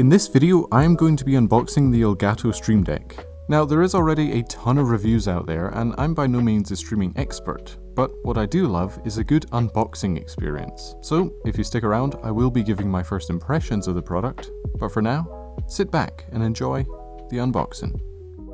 In this video, I am going to be unboxing the Elgato Stream Deck. Now, there is already a ton of reviews out there, and I'm by no means a streaming expert, but what I do love is a good unboxing experience. So, if you stick around, I will be giving my first impressions of the product, but for now, sit back and enjoy the unboxing.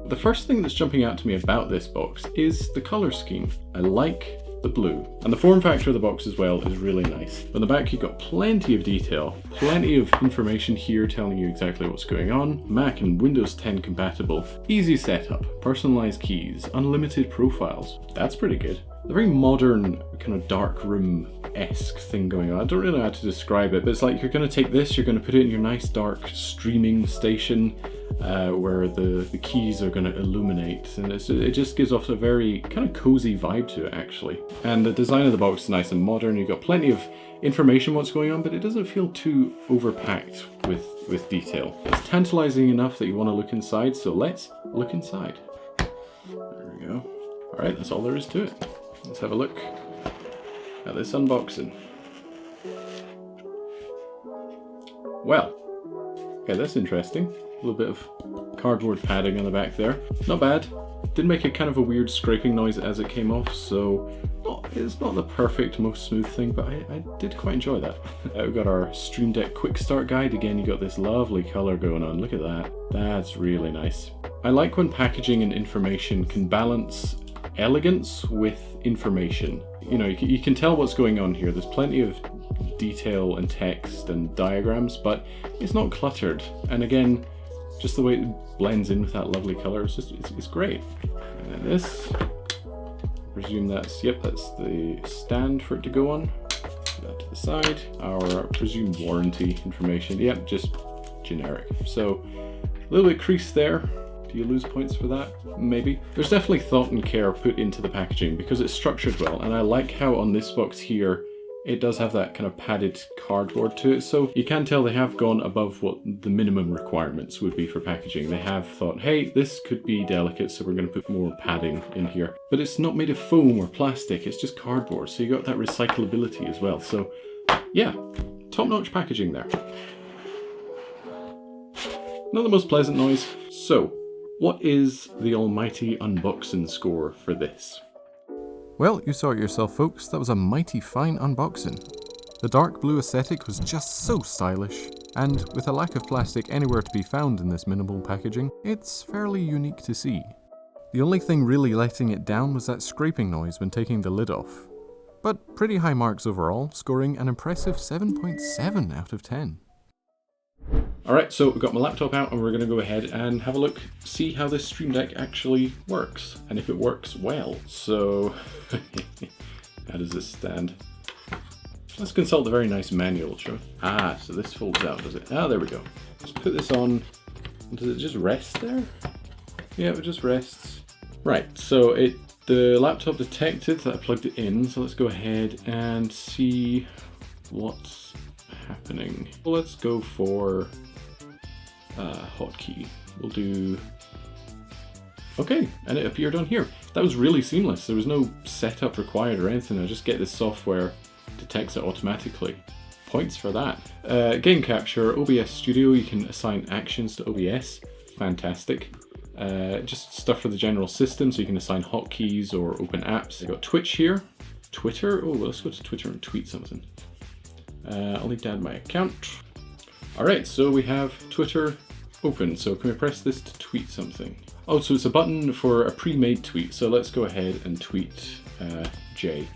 The first thing that's jumping out to me about this box is the color scheme. I like the blue, and the form factor of the box as well is really nice. On the back you've got plenty of detail, plenty of information here telling you exactly what's going on. Mac and Windows 10 compatible, easy setup, personalized keys, unlimited profiles. That's pretty good. A very modern kind of dark room-esque thing going on. I don't really know how to describe it, but it's like you're going to take this, you're going to put it in your nice dark streaming station where the keys are going to illuminate, and it just gives off a very kind of cozy vibe to it actually. And the design of the box is nice and modern. You've got plenty of information what's going on, but it doesn't feel too overpacked with detail. It's tantalizing enough that you want to look inside, so let's look inside. There we go. Alright, that's all there is to it. Let's have a look at this unboxing. Well, okay, that's interesting. A little bit of cardboard padding on the back there. Not bad. Did make a kind of a weird scraping noise as it came off, so it's not the perfect, most smooth thing, but I did quite enjoy that. We've got our Stream Deck Quick Start Guide. Again, you got this lovely color going on. Look at that. That's really nice. I like when packaging and information can balance elegance with information. You know, you can tell what's going on here. There's plenty of detail and text and diagrams, but it's not cluttered. And again, just the way it blends in with that lovely color, it's great. And then this, I presume that's the stand for it to go on. Put that to the side. Our presumed warranty information, yep, just generic. So a little bit crease there. Do you lose points for that? Maybe. There's definitely thought and care put into the packaging because it's structured well, and I like how on this box here it does have that kind of padded cardboard to it, so you can tell they have gone above what the minimum requirements would be for packaging. They have thought, hey, this could be delicate, so we're going to put more padding in here. But it's not made of foam or plastic, it's just cardboard, so you got that recyclability as well. So yeah, top-notch packaging there. Not the most pleasant noise. So, what is the almighty unboxing score for this? Well, you saw it yourself folks, that was a mighty fine unboxing. The dark blue aesthetic was just so stylish, and with a lack of plastic anywhere to be found in this minimal packaging, it's fairly unique to see. The only thing really letting it down was that scraping noise when taking the lid off. But pretty high marks overall, scoring an impressive 7.7 out of 10. Alright, so we've got my laptop out and we're going to go ahead and have a look, see how this Stream Deck actually works, and if it works well. So, how does this stand? Let's consult the very nice manual, shall we? Ah, so this folds out, does it? Ah, there we go. Let's put this on. Does it just rest there? Yeah, it just rests. Right, so the laptop detected that I plugged it in, so let's go ahead and see what's happening. Well, let's go for hotkey. We'll do... Okay, and it appeared on here. That was really seamless. There was no setup required or anything. I just get this software, detects it automatically. Points for that. Game capture, OBS Studio, you can assign actions to OBS. Fantastic. Just stuff for the general system, so you can assign hotkeys or open apps. I've got Twitch here. Twitter, oh, let's go to Twitter and tweet something. I'll need to add my account. Alright, so we have Twitter open, so can we press this to tweet something? Oh, so it's a button for a pre-made tweet, so let's go ahead and tweet Jay.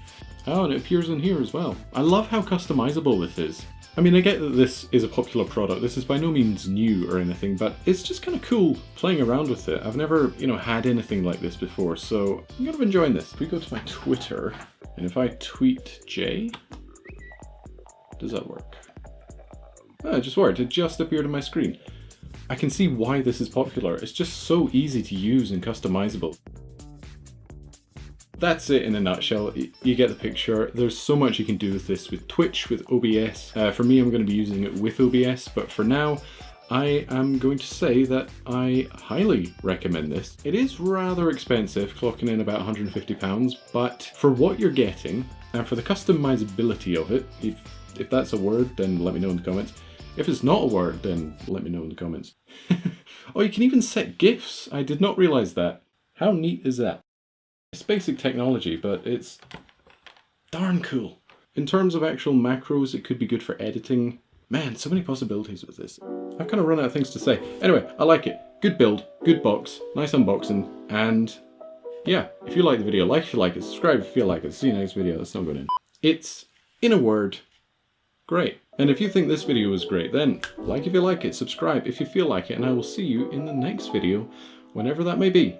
Oh, and it appears in here as well. I love how customizable this is. I mean, I get that this is a popular product, this is by no means new or anything, but it's just kind of cool playing around with it. I've never, had anything like this before, so I'm kind of enjoying this. If we go to my Twitter, and if I tweet Jay, does that work? Oh, it just worked. It just appeared on my screen. I can see why this is popular. It's just so easy to use and customizable. That's it in a nutshell. You get the picture. There's so much you can do with this with Twitch, with OBS. For me, I'm going to be using it with OBS, but for now, I am going to say that I highly recommend this. It is rather expensive, clocking in about £150, but for what you're getting, and for the customizability of it, if that's a word, then let me know in the comments. If it's not a word, then let me know in the comments. Oh, you can even set GIFs. I did not realize that. How neat is that? It's basic technology, but it's darn cool. In terms of actual macros, it could be good for editing. Man, so many possibilities with this. I've kind of run out of things to say. Anyway, I like it. Good build, good box, nice unboxing, and yeah, if you like the video, like if you like it, subscribe if you like it. See you next video. That's not going in. It's, in a word, great. And if you think this video was great, then like if you like it, subscribe if you feel like it, and I will see you in the next video, whenever that may be.